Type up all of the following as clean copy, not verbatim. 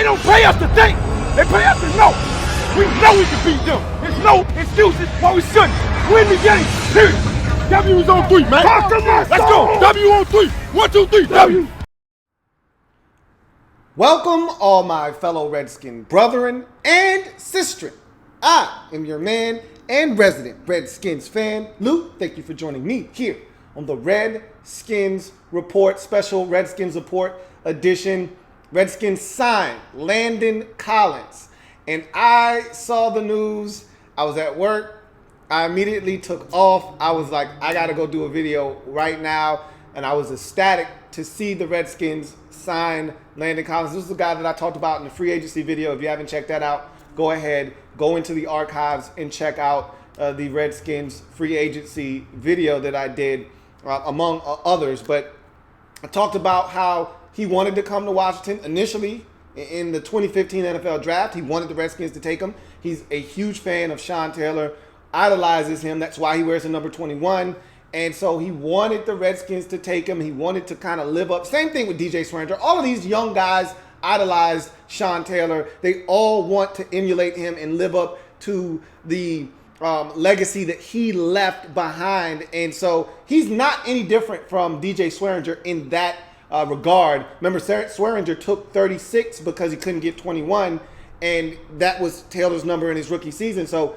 They don't pay us to think. They pay us to know. We know we can beat them. There's no excuses why we shouldn't win the game. Period. W is on 3, man. Let's go. W on 3. 1, 2, 3. W. Welcome, all my fellow Redskin brethren and sistren. I am your man and resident Redskins fan, Lou. Thank you for joining me here on the Redskins Report, special Redskins Report edition. Redskins signed Landon Collins. And I saw the news. I was at work. I immediately took off. I was like, I got to go do a video right now. And I was ecstatic to see the Redskins sign Landon Collins. This is the guy that I talked about in the free agency video. If you haven't checked that out, go ahead, go into the archives and check out the Redskins free agency video that I did, among others. But I talked about how he wanted to come to Washington initially in the 2015 NFL draft. He wanted the Redskins to take him. He's a huge fan of Sean Taylor, idolizes him. That's why he wears the number 21. And so he wanted the Redskins to take him. He wanted to kind of live up. Same thing with DJ Swearinger. All of these young guys idolize Sean Taylor. They all want to emulate him and live up to the legacy that he left behind. And so he's not any different from DJ Swearinger in that regard. Remember, Swearinger took 36 because he couldn't get 21, and that was Taylor's number in his rookie season. So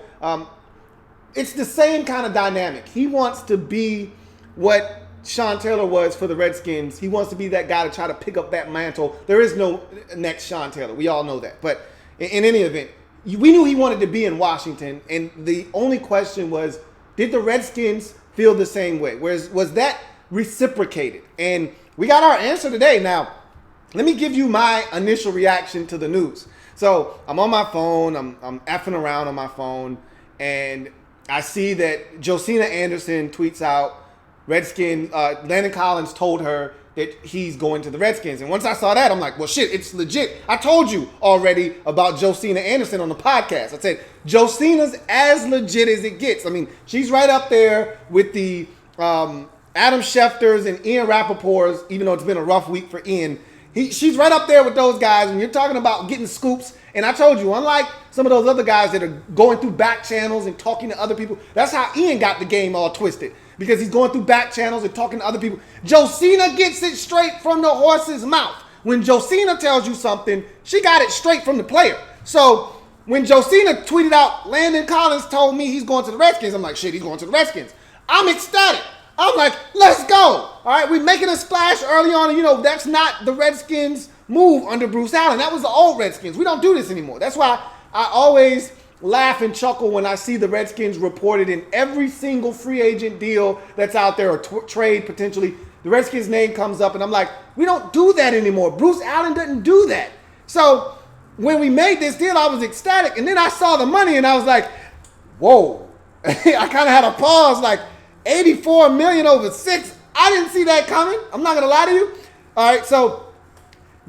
it's the same kind of dynamic. He wants to be what Sean Taylor was for the Redskins. He wants to be that guy to try to pick up that mantle. There is no next Sean Taylor. We all know that. But in any event, we knew he wanted to be in Washington, and the only question was, did the Redskins feel the same way? Was that reciprocated? And we got our answer today. Now, let me give you my initial reaction to the news. So I'm on my phone. I'm effing around on my phone, and I see that Josina Anderson tweets out, Landon Collins told her that he's going to the Redskins. And once I saw that, I'm like, well, shit, it's legit. I told you already about Josina Anderson on the podcast. I said, Josina's as legit as it gets. I mean, she's right up there with the Adam Schefters and Ian Rappaport's, even though it's been a rough week for Ian. She's right up there with those guys when you're talking about getting scoops. And I told you, unlike some of those other guys that are going through back channels and talking to other people, that's how Ian got the game all twisted, because he's going through back channels and talking to other people. Josina gets it straight from the horse's mouth. When Josina tells you something, she got it straight from the player. So when Josina tweeted out, Landon Collins told me he's going to the Redskins, I'm like, shit, he's going to the Redskins. I'm ecstatic. I'm like, let's go. All right, we're making a splash early on. And, you know, that's not the Redskins move under Bruce Allen. That was the old Redskins. We don't do this anymore. That's why I always laugh and chuckle when I see the Redskins reported in every single free agent deal that's out there, or trade potentially. The Redskins name comes up, and I'm like, we don't do that anymore. Bruce Allen doesn't do that. So when we made this deal, I was ecstatic. And then I saw the money, and I was like, whoa. I kind of had a pause, like, $84 million over 6. I didn't see that coming. I'm not gonna lie to you. All right, so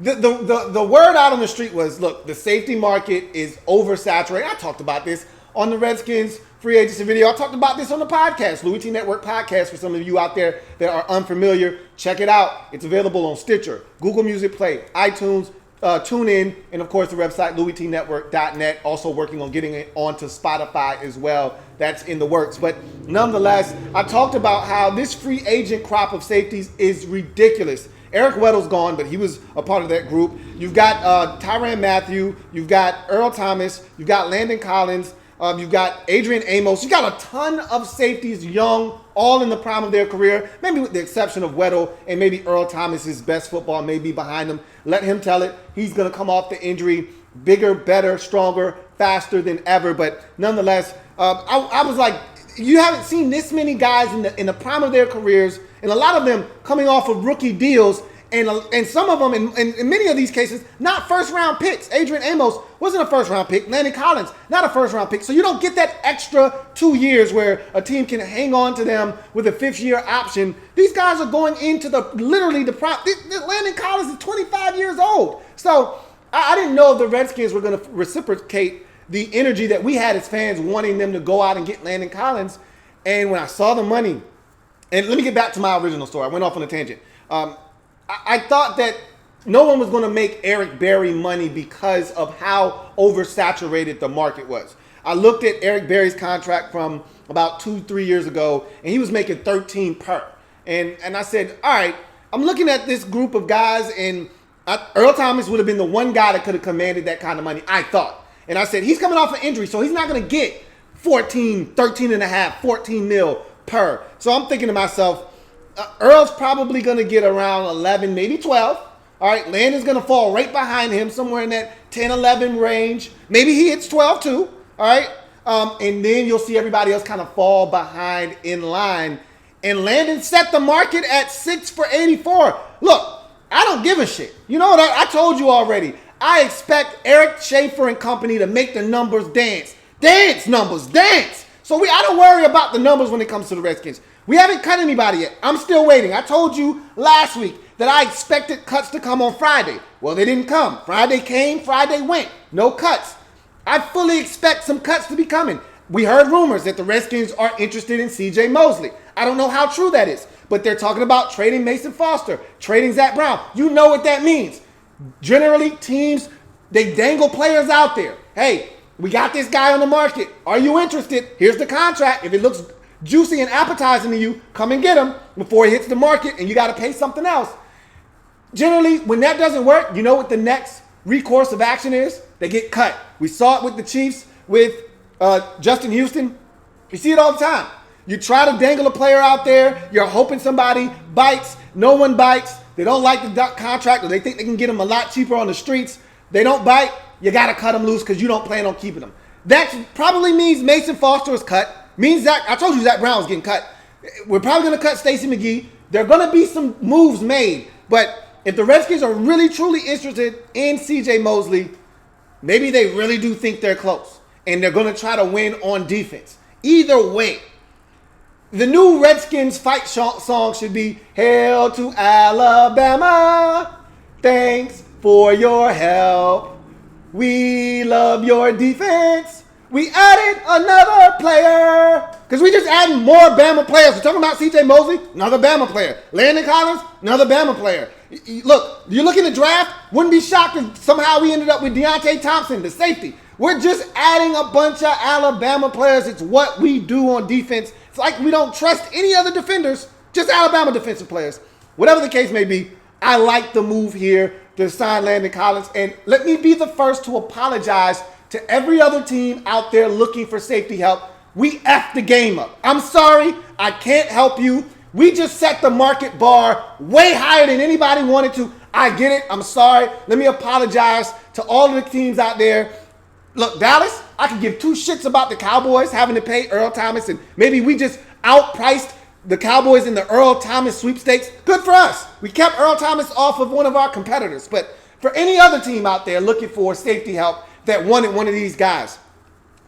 the word out on the street was, look, the safety market is oversaturated. I talked about this on the Redskins free agency video. I talked about this on the podcast, Louie T Network podcast. For some of you out there that are unfamiliar, check it out. It's available on Stitcher, Google Music Play, iTunes, TuneIn, and of course the website louietnetwork.net. Also working on getting it onto Spotify as well. That's in the works. But nonetheless, I talked about how this free agent crop of safeties is ridiculous. Eric Weddle's gone, but he was a part of that group. You've got Tyrann Mathieu. You've got Earl Thomas. You've got Landon Collins. You've got Adrian Amos. You've got a ton of safeties, young, all in the prime of their career, maybe with the exception of Weddle, and maybe Earl Thomas's best football may be behind him. Let him tell it. He's going to come off the injury bigger, better, stronger, faster than ever. But nonetheless, I was like, you haven't seen this many guys in the prime of their careers, and a lot of them coming off of rookie deals, and some of them, in many of these cases, not first-round picks. Adrian Amos wasn't a first-round pick. Landon Collins, not a first-round pick. So you don't get that extra 2 years where a team can hang on to them with a fifth-year option. These guys are going into literally the prime. Landon Collins is 25 years old. So I didn't know if the Redskins were going to reciprocate the energy that we had as fans wanting them to go out and get Landon Collins. And when I saw the money, and let me get back to my original story. I went off on a tangent. I thought that no one was going to make Eric Berry money because of how oversaturated the market was. I looked at Eric Berry's contract from about 2-3 years ago, and he was making 13 per. And I said, all right, I'm looking at this group of guys, and Earl Thomas would have been the one guy that could have commanded that kind of money, I thought. And I said, he's coming off an injury, so he's not going to get 13 and a half, 14 mil per. So I'm thinking to myself, Earl's probably going to get around 11, maybe 12. All right, Landon's going to fall right behind him, somewhere in that 10, 11 range. Maybe he hits 12 too. All right, and then you'll see everybody else kind of fall behind in line. And Landon set the market at 6 for 84. Look, I don't give a shit. You know what? I told you already. I expect Eric Schaefer and company to make the numbers dance. Dance, numbers, dance. So I don't worry about the numbers when it comes to the Redskins. We haven't cut anybody yet. I'm still waiting. I told you last week that I expected cuts to come on Friday. Well, they didn't come. Friday came, Friday went. No cuts. I fully expect some cuts to be coming. We heard rumors that the Redskins are interested in C.J. Mosley. I don't know how true that is, but they're talking about trading Mason Foster, trading Zach Brown. You know what that means. Generally, teams, they dangle players out there. Hey, we got this guy on the market. Are you interested? Here's the contract. If it looks juicy and appetizing to you, come and get him before he hits the market and you got to pay something else. Generally, when that doesn't work, you know what the next recourse of action is? They get cut. We saw it with the Chiefs, with Justin Houston. You see it all the time. You try to dangle a player out there. You're hoping somebody bites. No one bites. They don't like the contract, or they think they can get him a lot cheaper on the streets. They don't bite. You got to cut them loose because you don't plan on keeping them. That probably means Mason Foster is cut. Means I told you Zach Brown was getting cut. We're probably going to cut Stacey McGee. There are going to be some moves made. But if the Redskins are really, truly interested in C.J. Mosley, maybe they really do think they're close. And they're going to try to win on defense. Either way, the new Redskins fight song should be Hail to Alabama. Thanks for your help. We love your defense. We added another player. Because we just adding more Bama players. We're talking about C.J. Mosley, another Bama player. Landon Collins, another Bama player. Look, you look in the draft, wouldn't be shocked if somehow we ended up with Deontay Thompson, the safety. We're just adding a bunch of Alabama players. It's what we do on defense. It's like we don't trust any other defenders, just Alabama defensive players. Whatever the case may be, I like the move here to sign Landon Collins. And let me be the first to apologize to every other team out there looking for safety help. We effed the game up. I'm sorry. I can't help you. We just set the market bar way higher than anybody wanted to. I get it. I'm sorry. Let me apologize to all of the teams out there. Look, Dallas, I could give two shits about the Cowboys having to pay Earl Thomas, and maybe we just outpriced the Cowboys in the Earl Thomas sweepstakes. Good for us. We kept Earl Thomas off of one of our competitors. But for any other team out there looking for safety help that wanted one of these guys,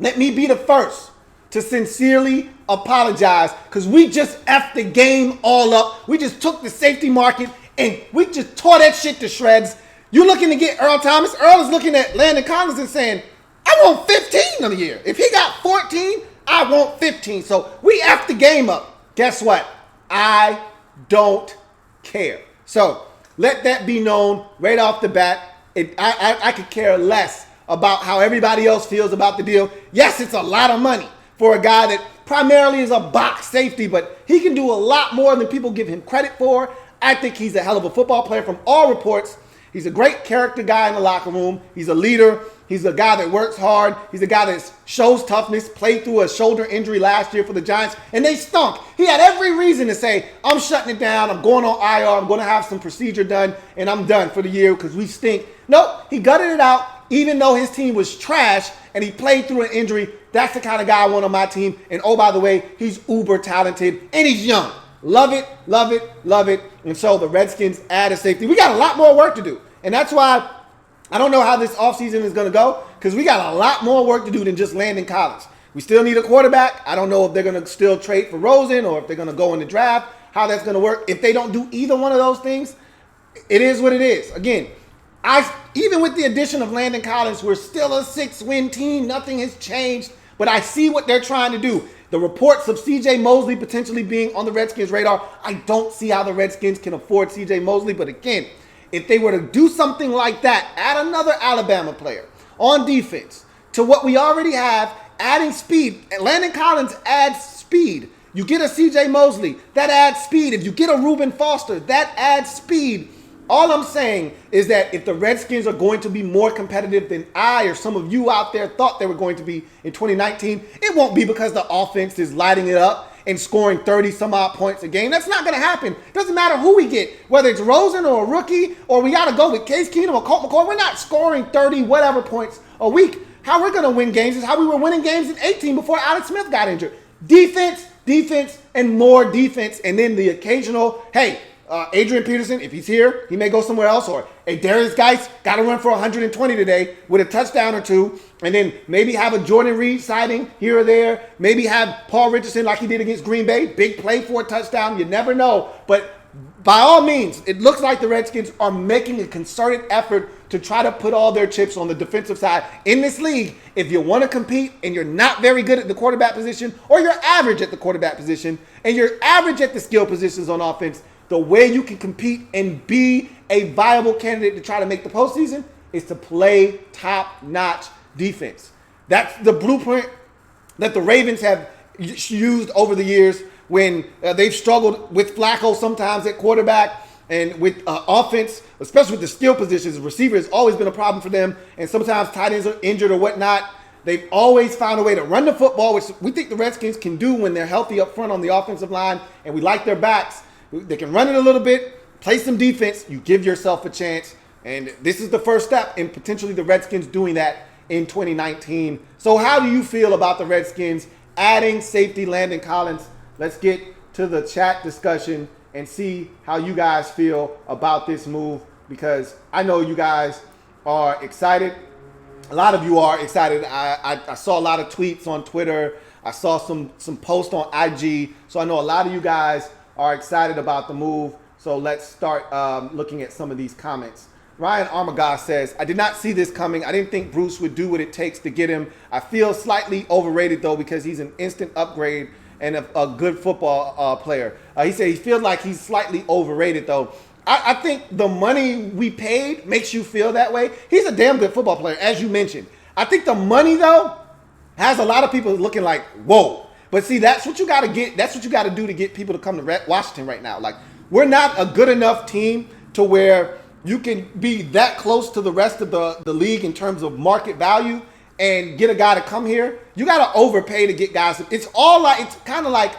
let me be the first to sincerely apologize, because we just effed the game all up. We just took the safety market and we just tore that shit to shreds. You're looking to get Earl Thomas. Earl is looking at Landon Collins and saying, I want 15 of the year. If he got 14, I want 15. So we effed the game up. Guess what? I don't care. So let that be known right off the bat. I could care less about how everybody else feels about the deal. Yes, it's a lot of money for a guy that primarily is a box safety, but he can do a lot more than people give him credit for. I think he's a hell of a football player from all reports. He's a great character guy in the locker room. He's a leader. He's a guy that works hard. He's a guy that shows toughness, played through a shoulder injury last year for the Giants, and they stunk. He had every reason to say, I'm shutting it down. I'm going on IR. I'm going to have some procedure done, and I'm done for the year because we stink. Nope, he gutted it out, even though his team was trash, and he played through an injury. That's the kind of guy I want on my team. And oh, by the way, he's uber talented, and he's young. Love it, love it, love it. And so the Redskins add a safety. We got a lot more work to do. And that's why I don't know how this offseason is going to go, because we got a lot more work to do than just Landon Collins. We still need a quarterback. I don't know if they're going to still trade for Rosen or if they're going to go in the draft, how that's going to work. If they don't do either one of those things, it is what it is. Again, even with the addition of Landon Collins, we're still a 6-win team. Nothing has changed, but I see what they're trying to do. The reports of C.J. Mosley potentially being on the Redskins' radar, I don't see how the Redskins can afford C.J. Mosley, but again, if they were to do something like that, add another Alabama player on defense to what we already have, adding speed. Landon Collins adds speed. You get a CJ Mosley, that adds speed. If you get a Reuben Foster, that adds speed. All I'm saying is that if the Redskins are going to be more competitive than I or some of you out there thought they were going to be in 2019, it won't be because the offense is lighting it up and scoring 30 some odd points a game. That's not going to happen. Doesn't matter who we get, whether it's Rosen or a rookie, or we got to go with Case Keenum or Colt McCoy. We're not scoring 30 whatever points a week. How we're going to win games is how we were winning games in 18 before Alex Smith got injured. Defense, and more defense, and then the occasional, hey, Adrian Peterson, if he's here, he may go somewhere else. Or, hey, Darius Geis got to run for 120 today with a touchdown or two. And then maybe have a Jordan Reed sighting here or there. Maybe have Paul Richardson like he did against Green Bay. Big play for a touchdown. You never know. But by all means, it looks like the Redskins are making a concerted effort to try to put all their chips on the defensive side. In this league, if you want to compete and you're not very good at the quarterback position, or you're average at the quarterback position, and you're average at the skill positions on offense, the way you can compete and be a viable candidate to try to make the postseason is to play top-notch defense. That's the blueprint that the Ravens have used over the years when they've struggled with Flacco sometimes at quarterback and with offense, especially with the skill positions. Receiver has always been a problem for them, and sometimes tight ends are injured or whatnot. They've always found a way to run the football, which we think the Redskins can do when they're healthy up front on the offensive line, and we like their backs. They can run it a little bit, play some defense. You give yourself a chance. And this is the first step in potentially the Redskins doing that in 2019. So how do you feel about the Redskins adding safety Landon Collins? Let's get to the chat discussion and see how you guys feel about this move, because I know you guys are excited. A lot of you are excited. I saw a lot of tweets on Twitter. I saw some posts on IG. So I know a lot of you guys are excited about the move. So let's start looking at some of these comments. Ryan Armagas says, I did not see this coming. I didn't think Bruce would do what it takes to get him. I feel slightly overrated, though, because he's an instant upgrade and a good football player. He said he feels like he's slightly overrated, though. I think the money we paid makes you feel that way. He's a damn good football player, as you mentioned. I think the money, though, has a lot of people looking like, whoa. But see, that's what you got to get. That's what you got to do to get people to come to Washington right now. Like, we're not a good enough team to where you can be that close to the rest of the league in terms of market value and get a guy to come here. You got to overpay to get guys. It's kind of like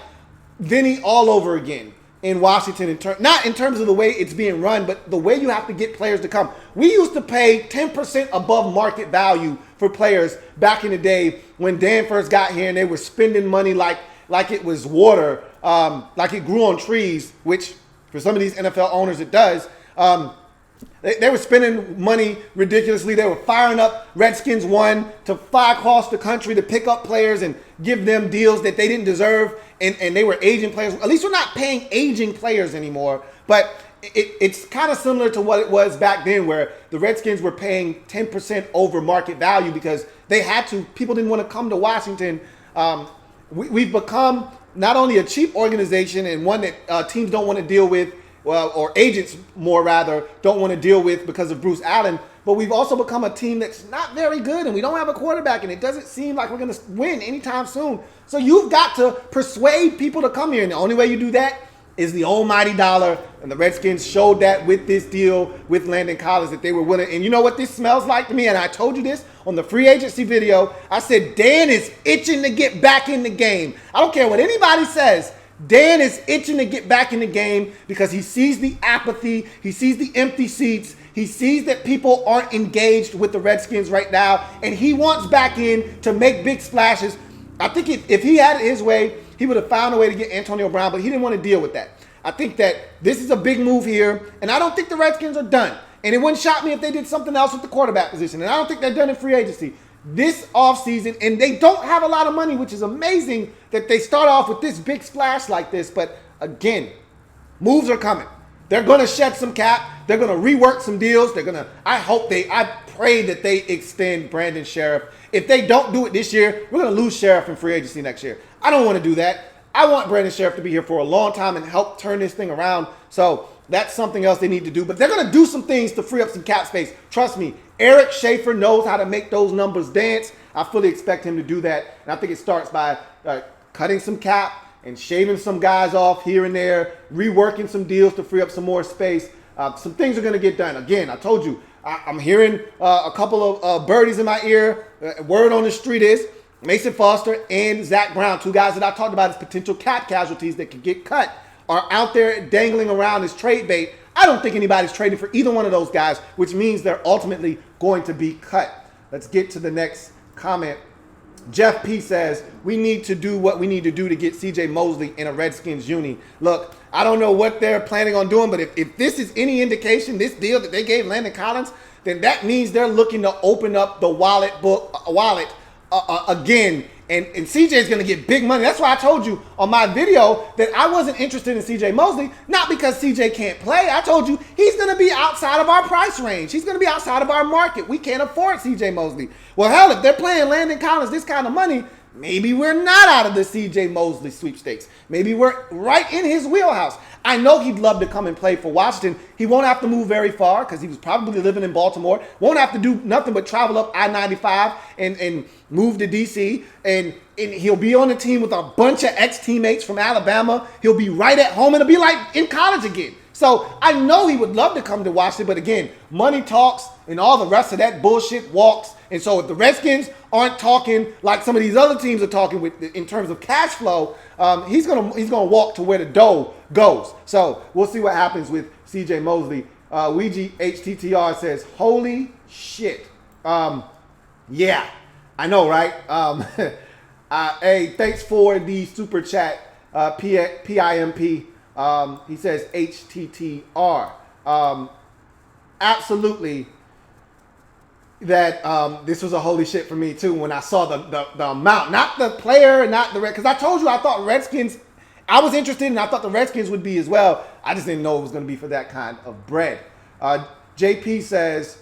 Vinny all over again in Washington. Not in terms of the way it's being run, but the way you have to get players to come. We used to pay 10% above market value for players back in the day when Dan first got here, and they were spending money like it was water, like it grew on trees, which for some of these NFL owners it does. They were spending money ridiculously. They were firing up Redskins 1 to fly across the country to pick up players and give them deals that they didn't deserve. And they were aging players. At least we're not paying aging players anymore. But it's kind of similar to what it was back then, where the Redskins were paying 10% over market value because they had to. People didn't want to come to Washington. We've become not only a cheap organization and one that teams don't want to deal with, or agents more rather, don't want to deal with because of Bruce Allen, but we've also become a team that's not very good, and we don't have a quarterback, and it doesn't seem like we're going to win anytime soon. So you've got to persuade people to come here, and the only way you do that is the almighty dollar, and the Redskins showed that with this deal with Landon Collins, that they were willing. And you know what this smells like to me, and I told you this on the free agency video. I said Dan is itching to get back in the game. I don't care what anybody says. Dan is itching to get back in the game because he sees the apathy, he sees the empty seats, he sees that people aren't engaged with the Redskins right now, and he wants back in to make big splashes. I think if he had it his way, he would have found a way to get Antonio Brown, but he didn't want to deal with that. I think that this is a big move here, and I don't think the Redskins are done. And it wouldn't shock me if they did something else with the quarterback position, and I don't think they're done in free agency this offseason, and they don't have a lot of money, which is amazing that they start off with this big splash like this. But again, moves are coming. They're going to shed some cap. They're going to rework some deals. I pray that they extend Brandon Sheriff. If they don't do it this year, we're going to lose Sheriff in free agency next year. I don't want to do that. I want Brandon Sheriff to be here for a long time and help turn this thing around. So That's something else they need to do. But they're going to do some things to free up some cap space. Trust me, Eric Schaefer knows how to make those numbers dance. I fully expect him to do that. And I think it starts by cutting some cap and shaving some guys off here and there, reworking some deals to free up some more space. Some things are going to get done. Again, I told you, I'm hearing a couple of birdies in my ear. Word on the street is Mason Foster and Zach Brown, two guys that I talked about as potential cap casualties that could get cut, are out there dangling around as trade bait. I don't think anybody's trading for either one of those guys, which means they're ultimately going to be cut. Let's get to the next comment. Jeff P says, we need to do what we need to do to get CJ Mosley in a Redskins uni. Look, I don't know what they're planning on doing, but if this is any indication, this deal that they gave Landon Collins, then that means they're looking to open up the wallet again. And CJ is going to get big money. That's why I told you on my video that I wasn't interested in CJ Mosley, not because CJ can't play. I told you he's going to be outside of our price range. He's going to be outside of our market. We can't afford CJ Mosley. Well, hell, if they're playing Landon Collins this kind of money, maybe we're not out of the CJ Mosley sweepstakes. Maybe we're right in his wheelhouse. I know he'd love to come and play for Washington. He won't have to move very far because he was probably living in Baltimore. Won't have to do nothing but travel up I-95 and move to D.C. And he'll be on the team with a bunch of ex-teammates from Alabama. He'll be right at home and it'll be like in college again. So I know he would love to come to Washington, but again, money talks and all the rest of that bullshit walks. And so if the Redskins aren't talking like some of these other teams are talking with in terms of cash flow, he's gonna walk to where the dough goes. So we'll see what happens with CJ Mosley. Ouija HTTR says, holy shit. Yeah, I know, right? Hey, thanks for the super chat, PIMP. He says HTTR. Absolutely. That this was a holy shit for me too when I saw the amount, not the player, not the because I told you I thought Redskins, I was interested and I thought the Redskins would be as well. I just didn't know it was going to be for that kind of bread. JP says,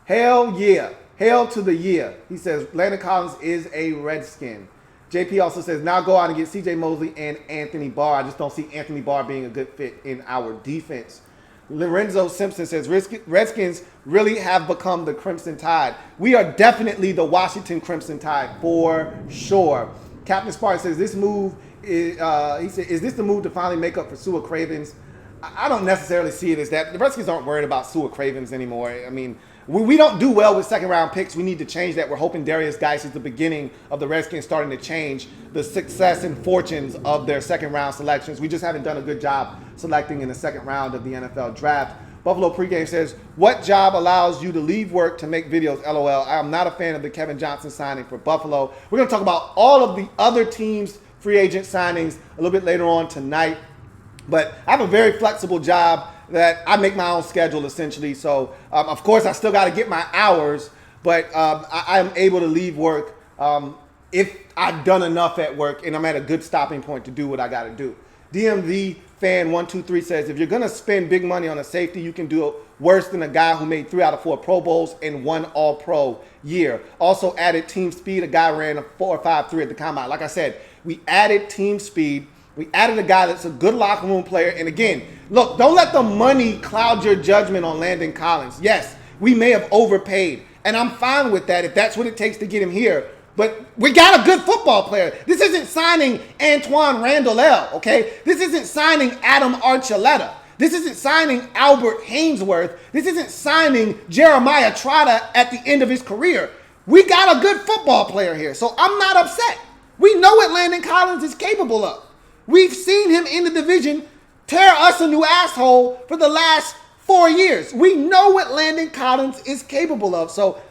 hell yeah, hail to the year. He says Landon Collins is a Redskin. JP also says now go out and get CJ Mosley and Anthony Barr. I just don't see Anthony Barr being a good fit in our defense. Lorenzo Simpson says Redskins really have become the Crimson Tide. We are definitely the Washington Crimson Tide for sure. Captain Spartan says this move is is this the move to finally make up for Sua Cravens? I don't necessarily see it as that. The Redskins aren't worried about Sua Cravens anymore. I mean, we don't do well with second round picks. We need to change that. We're hoping Darius Geis is the beginning of the Redskins starting to change the success and fortunes of their second round selections. We just haven't done a good job selecting in the second round of the NFL draft. Buffalo pregame says, what job allows you to leave work to make videos? LOL. I am not a fan of the Kevin Johnson signing for Buffalo. We're going to talk about all of the other teams' free agent signings a little bit later on tonight. But I have a very flexible job that I make my own schedule essentially. So, of course, I still got to get my hours, but I am able to leave work if I've done enough at work and I'm at a good stopping point to do what I got to do. DMV fan 123 says, if you're going to spend big money on a safety, you can do it worse than a guy who made 3 out of 4 Pro Bowls and 1 All-Pro year. Also added team speed. A guy ran a 4.53 at the combine. Like I said, we added team speed. We added a guy that's a good locker room player. And again, look, don't let the money cloud your judgment on Landon Collins. Yes, we may have overpaid, and I'm fine with that if that's what it takes to get him here. But we got a good football player. This isn't signing Antoine Randall L., okay? This isn't signing Adam Archuleta. This isn't signing Albert Hainsworth. This isn't signing Jeremiah Trotta at the end of his career. We got a good football player here, so I'm not upset. We know what Landon Collins is capable of. We've seen him in the division tear us a new asshole for the last 4 years. We know what Landon Collins is capable of. So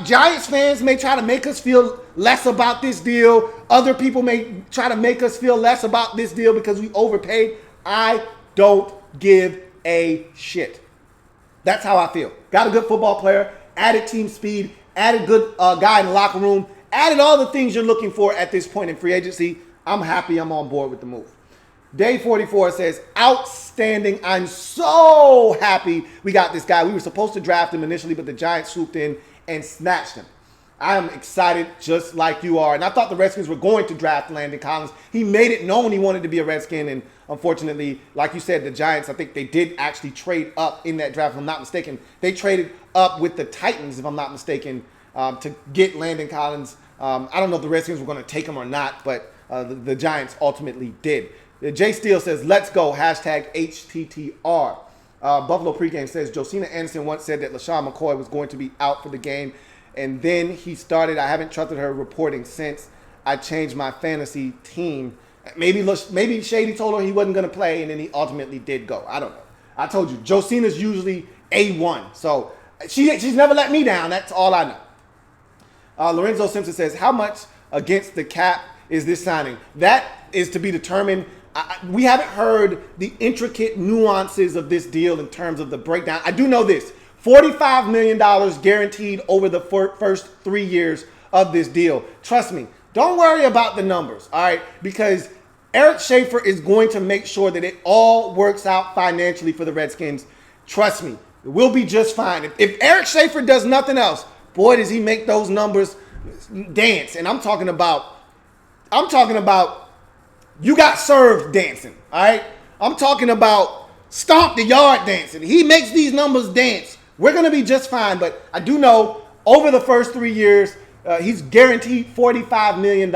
Giants fans may try to make us feel less about this deal. Other people may try to make us feel less about this deal because we overpaid. I don't give a shit. That's how I feel. Got a good football player, added team speed, added good guy in the locker room, added all the things you're looking for at this point in free agency. I'm happy. I'm on board with the move. Day 44 says, outstanding. I'm so happy we got this guy. We were supposed to draft him initially, but the Giants swooped in and snatched him. I am excited just like you are. And I thought the Redskins were going to draft Landon Collins. He made it known he wanted to be a Redskin. And unfortunately, like you said, the Giants, I think they did actually trade up in that draft, if I'm not mistaken. They traded up with the Titans, if I'm not mistaken, to get Landon Collins. I don't know if the Redskins were going to take him or not, but the Giants ultimately did. Jay Steele says, let's go, hashtag HTTR. Buffalo pregame says, Josina Anderson once said that LaShawn McCoy was going to be out for the game. And then he started, I haven't trusted her reporting since. I changed my fantasy team. Maybe Shady told her he wasn't going to play, and then he ultimately did go. I don't know. I told you, Josina's usually A1. So she's never let me down. That's all I know. Lorenzo Simpson says, how much against the cap is this signing? That is to be determined. We haven't heard the intricate nuances of this deal in terms of the breakdown. I do know this. $45 million guaranteed over the first 3 years of this deal. Trust me, don't worry about the numbers, all right? Because Eric Schaefer is going to make sure that it all works out financially for the Redskins. Trust me, it will be just fine. If Eric Schaefer does nothing else, boy, does he make those numbers dance. And I'm talking about you got served dancing, all right? I'm talking about stomp the yard dancing. He makes these numbers dance. We're going to be just fine, but I do know over the first 3 years, he's guaranteed $45 million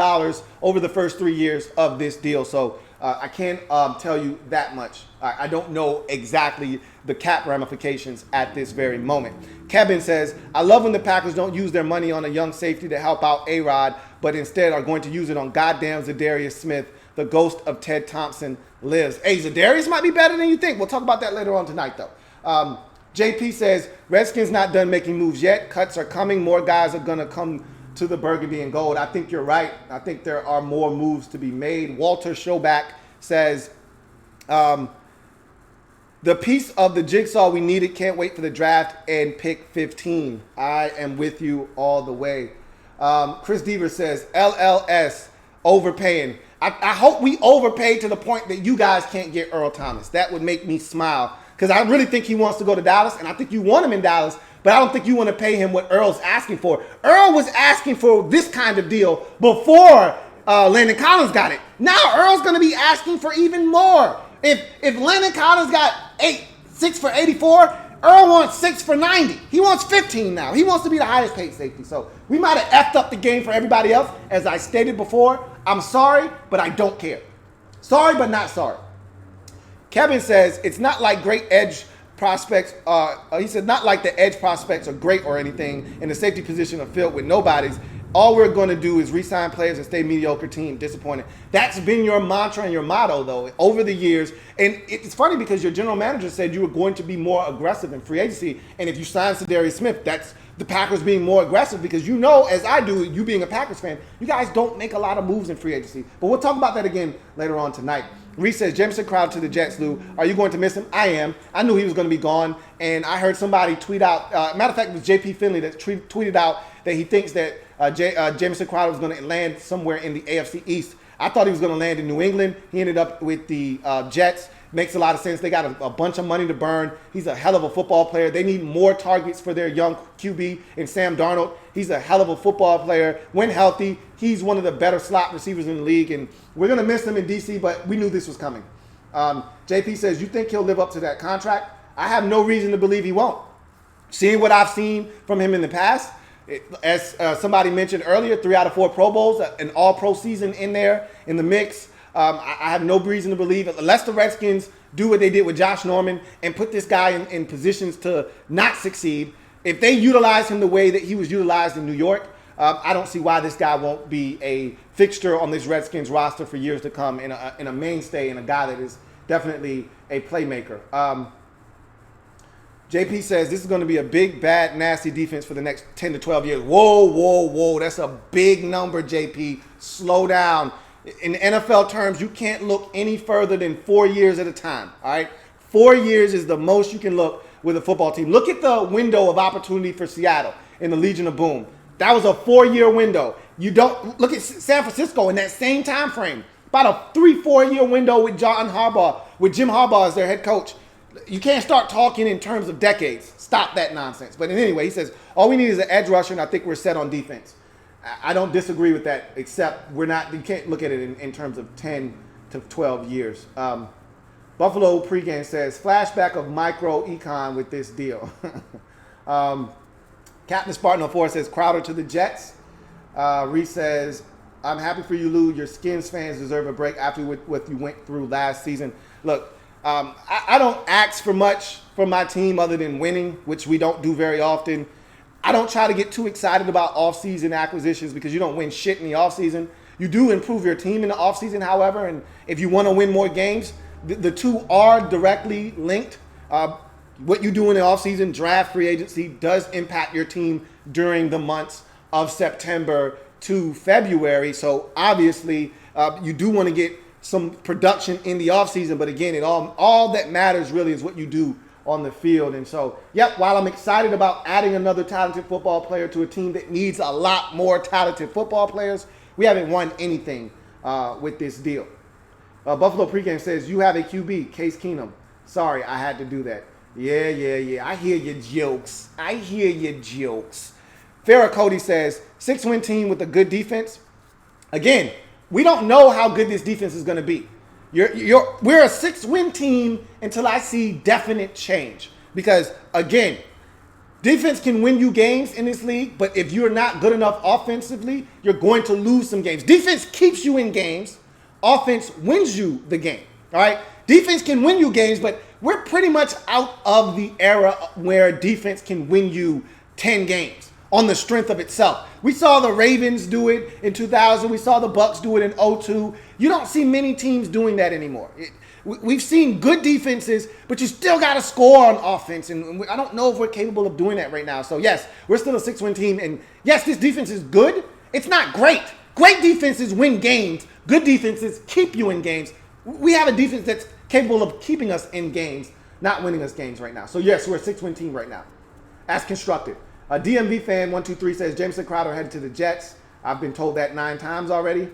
over the first 3 years of this deal. So I can't tell you that much. I don't know exactly the cap ramifications at this very moment. Kevin says, I love when the Packers don't use their money on a young safety to help out A-Rod, but instead are going to use it on goddamn Zadarius Smith. The ghost of Ted Thompson lives. Hey, Zadarius might be better than you think. We'll talk about that later on tonight, though. JP says, Redskins not done making moves yet. Cuts are coming. More guys are going to come to the burgundy and gold. I think you're right. I think there are more moves to be made. Walter Showback says, the piece of the jigsaw we needed. Can't wait for the draft and pick 15. I am with you all the way. Chris Deaver says, LLS, overpaying. I hope we overpaid to the point that you guys can't get Earl Thomas. That would make me smile. Because I really think he wants to go to Dallas, and I think you want him in Dallas, but I don't think you want to pay him what Earl's asking for. Earl was asking for this kind of deal before Landon Collins got it. Now Earl's going to be asking for even more. If Landon Collins got 6 for 84, Earl wants 6 for 90. He wants 15 now. He wants to be the highest paid safety. So we might have effed up the game for everybody else. As I stated before, I'm sorry, but I don't care. Sorry, but not sorry. Kevin says, it's not like great edge prospects. He said, not like the edge prospects are great or anything, and the safety position are filled with nobodies. All we're going to do is re-sign players and stay mediocre team. Disappointed. That's been your mantra and your motto, though, over the years. And it's funny because your general manager said you were going to be more aggressive in free agency. And if you sign Zadarius Smith, that's the Packers being more aggressive because you know, as I do, you being a Packers fan, you guys don't make a lot of moves in free agency. But we'll talk about that again later on tonight. Reese says, Jameson Crowder to the Jets, Lou. Are you going to miss him? I am. I knew he was going to be gone. And I heard somebody tweet out, matter of fact, it was JP Finley that tweeted out that he thinks that Jameson Crowder was going to land somewhere in the AFC East. I thought he was going to land in New England. He ended up with the Jets. Makes a lot of sense. They got a bunch of money to burn. He's a hell of a football player. They need more targets for their young QB in Sam Darnold. He's a hell of a football player. When healthy, he's one of the better slot receivers in the league. And we're going to miss him in D.C., but we knew this was coming. JP says, you think he'll live up to that contract? I have no reason to believe he won't. Seeing what I've seen from him in the past, as somebody mentioned earlier, 3 out of 4 Pro Bowls, an all-pro season in there in the mix. I have no reason to believe, unless the Redskins do what they did with Josh Norman and put this guy in positions to not succeed. If they utilize him the way that he was utilized in New York, I don't see why this guy won't be a fixture on this Redskins roster for years to come and a mainstay and a guy that is definitely a playmaker. JP says this is going to be a big, bad, nasty defense for the next 10 to 12 years. Whoa, whoa, whoa. That's a big number, JP. Slow down. In NFL terms, you can't look any further than 4 years at a time, all right? 4 years is the most you can look with a football team. Look at the window of opportunity for Seattle in the Legion of Boom. That was a 4-year window. You don't look at San Francisco in that same time frame. About a 3-4 year window with Jim Harbaugh as their head coach. You can't start talking in terms of decades. Stop that nonsense. But anyway, he says, all we need is an edge rusher, and I think we're set on defense. I don't disagree with that, except you can't look at it in terms of 10 to 12 years. Buffalo pregame says, flashback of micro econ with this deal. Captain Spartan 04 says, Crowder to the Jets. Reese says, I'm happy for you, Lou. Your Skins fans deserve a break after what you went through last season. Look, I don't ask for much from my team other than winning, which we don't do very often. I don't try to get too excited about offseason acquisitions because you don't win shit in the offseason. You do improve your team in the offseason, however, and if you want to win more games, the two are directly linked. What you do in the offseason, draft, free agency, does impact your team during the months of September to February. So obviously, you do want to get some production in the offseason, but again, all that matters really is what you do on the field. And so, yep, while I'm excited about adding another talented football player to a team that needs a lot more talented football players, we haven't won anything with this deal. Buffalo pregame says, you have a QB, Case Keenum. Sorry, I had to do that. Yeah. I hear your jokes. Farrah Cody says, 6-win team with a good defense. Again, we don't know how good this defense is going to be. We're a 6-win team until I see definite change. Because, again, defense can win you games in this league, but if you're not good enough offensively, you're going to lose some games. Defense keeps you in games. Offense wins you the game. All right? Defense can win you games, but we're pretty much out of the era where defense can win you 10 games on the strength of itself. We saw the Ravens do it in 2000. We saw the Bucks do it in 2002. You don't see many teams doing that anymore. We've seen good defenses, but you still got to score on offense. And I don't know if we're capable of doing that right now. So, yes, we're still a 6-win team. And, yes, this defense is good. It's not great. Great defenses win games. Good defenses keep you in games. We have a defense that's capable of keeping us in games, not winning us games right now. So, yes, we're a 6-win team right now, as constructed. A DMV fan 123 says Jameson Crowder headed to the Jets. I've been told that 9 times already.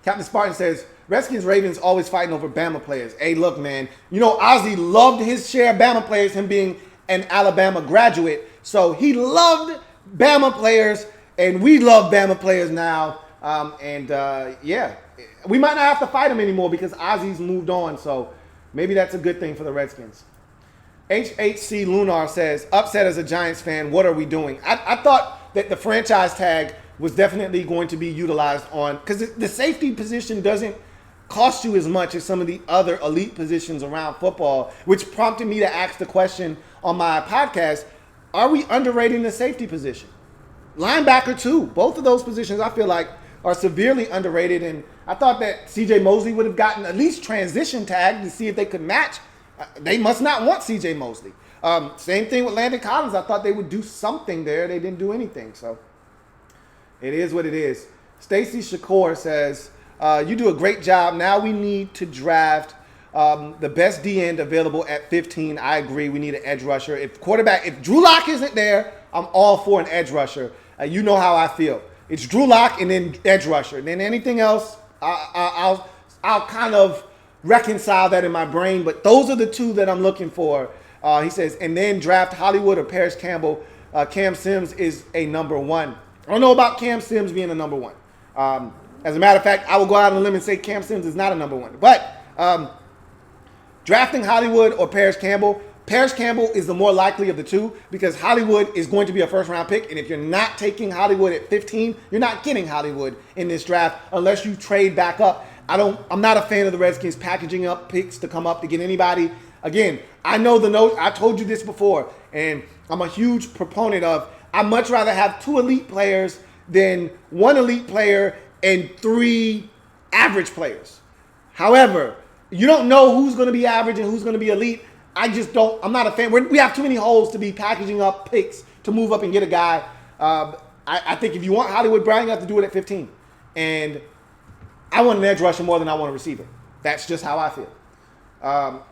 Captain Spartan says Redskins Ravens always fighting over Bama players. Hey, look, man. You know Ozzie loved his share of Bama players, him being an Alabama graduate. So he loved Bama players, and we love Bama players now. Yeah, we might not have to fight him anymore because Ozzie's moved on. So maybe that's a good thing for the Redskins. HHC Lunar says, upset as a Giants fan, what are we doing? I thought that the franchise tag was definitely going to be utilized on, because the safety position doesn't cost you as much as some of the other elite positions around football, which prompted me to ask the question on my podcast, are we underrating the safety position? Linebacker too. Both of those positions I feel like are severely underrated, and I thought that C.J. Mosley would have gotten at least transition tag to see if they could match. They must not want C.J. Mosley. Same thing with Landon Collins. I thought they would do something there. They didn't do anything. So it is what it is. Stacy Shakur says, you do a great job. Now we need to draft the best D-end available at 15. I agree. We need an edge rusher. If Drew Lock isn't there, I'm all for an edge rusher. You know how I feel. It's Drew Lock and then edge rusher. And then anything else, I'll kind of reconcile that in my brain, but those are the two that I'm looking for. He says, and then draft Hollywood or Paris Campbell. Cam Sims is a number 1. I don't know about Cam Sims being a number 1. As a matter of fact, I will go out on a limb and say Cam Sims is not a number 1. But drafting Hollywood or Paris Campbell is the more likely of the two because Hollywood is going to be a first-round pick, and if you're not taking Hollywood at 15, you're not getting Hollywood in this draft unless you trade back up. I'm not a fan of the Redskins packaging up picks to come up to get anybody. Again, I know the note. I told you this before, and I'm a huge proponent of I'd much rather have 2 elite players than 1 elite player and 3 average players. However, you don't know who's going to be average and who's going to be elite. I'm not a fan. We have too many holes to be packaging up picks to move up and get a guy. I think if you want Hollywood Brown, you have to do it at 15. And I want an edge rusher more than I want a receiver. That's just how I feel.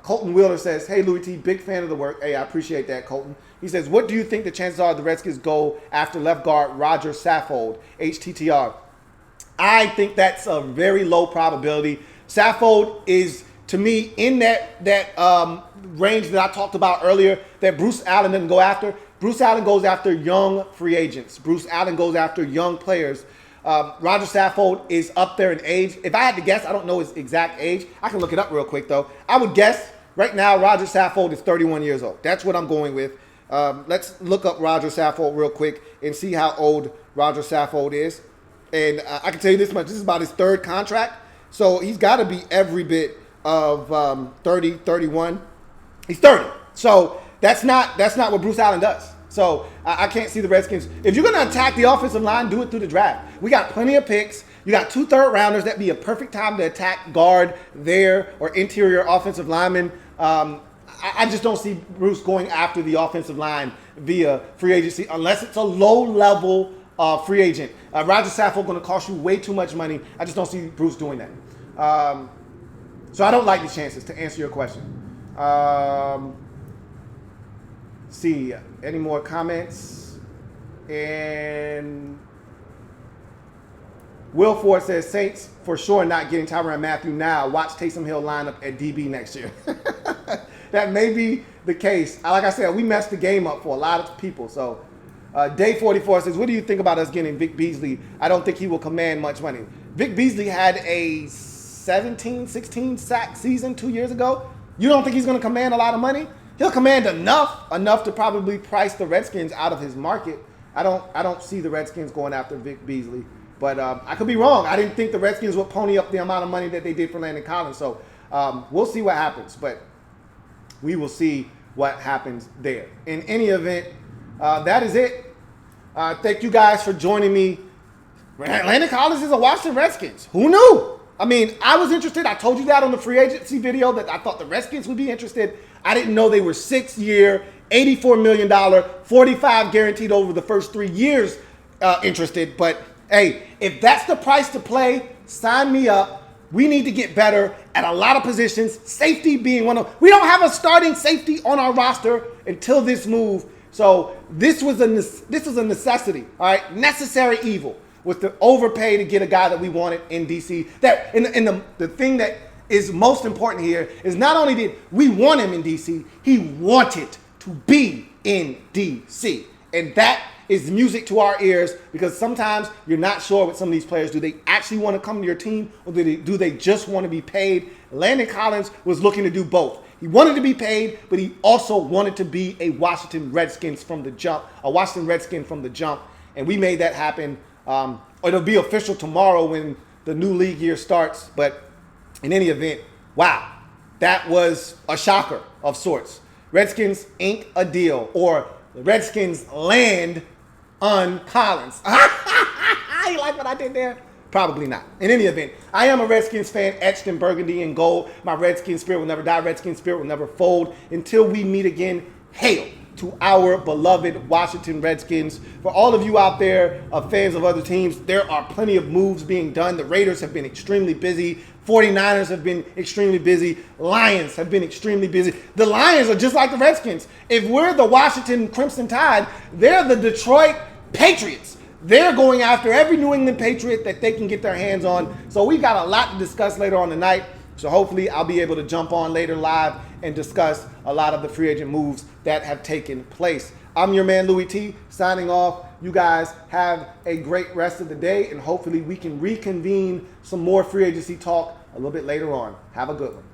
Colton Wheeler says, hey, Louie T, big fan of the work. Hey, I appreciate that, Colton. He says, what do you think the chances are the Redskins go after left guard Roger Saffold, HTTR? I think that's a very low probability. Saffold is, to me, in that range that I talked about earlier, that Bruce Allen doesn't go after. Bruce Allen goes after young free agents. Bruce Allen goes after young players. Roger Saffold is up there in age. If I had to guess, I don't know his exact age. I can look it up real quick, though. I would guess right now Roger Saffold is 31 years old. That's what I'm going with. Let's look up Roger Saffold real quick and see how old Roger Saffold is. And I can tell you this much. This is about his third contract. So he's got to be every bit of 30, 31. He's 30. So that's not what Bruce Allen does. So I can't see the Redskins. If you're going to attack the offensive line, do it through the draft. We got plenty of picks. You got 2 third-rounders. That'd be a perfect time to attack guard there or interior offensive lineman. I just don't see Bruce going after the offensive line via free agency unless it's a low-level free agent. Roger Saffold going to cost you way too much money. I just don't see Bruce doing that. So I don't like the chances, to answer your question. See, any more comments? And Will Ford says, Saints for sure not getting Tyrann Mathieu now. Watch Taysom Hill line up at DB next year. That may be the case. Like I said, we messed the game up for a lot of people. So Day 44 says, what do you think about us getting Vic Beasley? I don't think he will command much money. Vic Beasley had a 16 sack season 2 years ago. You don't think he's going to command a lot of money? He'll command enough to probably price the Redskins out of his market. I don't see the Redskins going after Vic Beasley, but I could be wrong. I didn't think the Redskins would pony up the amount of money that they did for Landon Collins. So we'll see what happens, but we will see what happens there. In any event, that is it. Thank you guys for joining me. Landon Collins is a Washington Redskins. Who knew? I mean, I was interested. I told you that on the free agency video that I thought the Redskins would be interested. I didn't know they were 6-year, $84 million, $45 guaranteed over the first 3 years interested. But hey, if that's the price to play, sign me up. We need to get better at a lot of positions. Safety being one of. We don't have a starting safety on our roster until this move. So this was a necessity. All right, necessary evil was to overpay to get a guy that we wanted in DC. That the thing that is most important here is not only did we want him in DC, he wanted to be in DC, and that is music to our ears, because sometimes you're not sure with some of these players. Do they actually want to come to your team, or do they just want to be paid? Landon Collins was looking to do both. He wanted to be paid, but he also wanted to be a Washington Redskin from the jump, and we made that happen. It'll be official tomorrow when the new league year starts, but in any event, wow, that was a shocker of sorts. Redskins ink a deal, or the Redskins land on Collins. You like what I did there? Probably not. In any event, I am a Redskins fan, etched in burgundy and gold. My Redskins spirit will never die. Redskins spirit will never fold. Until we meet again, hail to our beloved Washington Redskins. For all of you out there, fans of other teams, there are plenty of moves being done. The Raiders have been extremely busy. 49ers have been extremely busy. Lions have been extremely busy. The Lions are just like the Redskins. If we're the Washington Crimson Tide, they're the Detroit Patriots. They're going after every New England Patriot that they can get their hands on. So we got a lot to discuss later on tonight. So hopefully I'll be able to jump on later live and discuss a lot of the free agent moves that have taken place. I'm your man, Louie T, signing off. You guys have a great rest of the day, and hopefully we can reconvene some more free agency talk a little bit later on. Have a good one.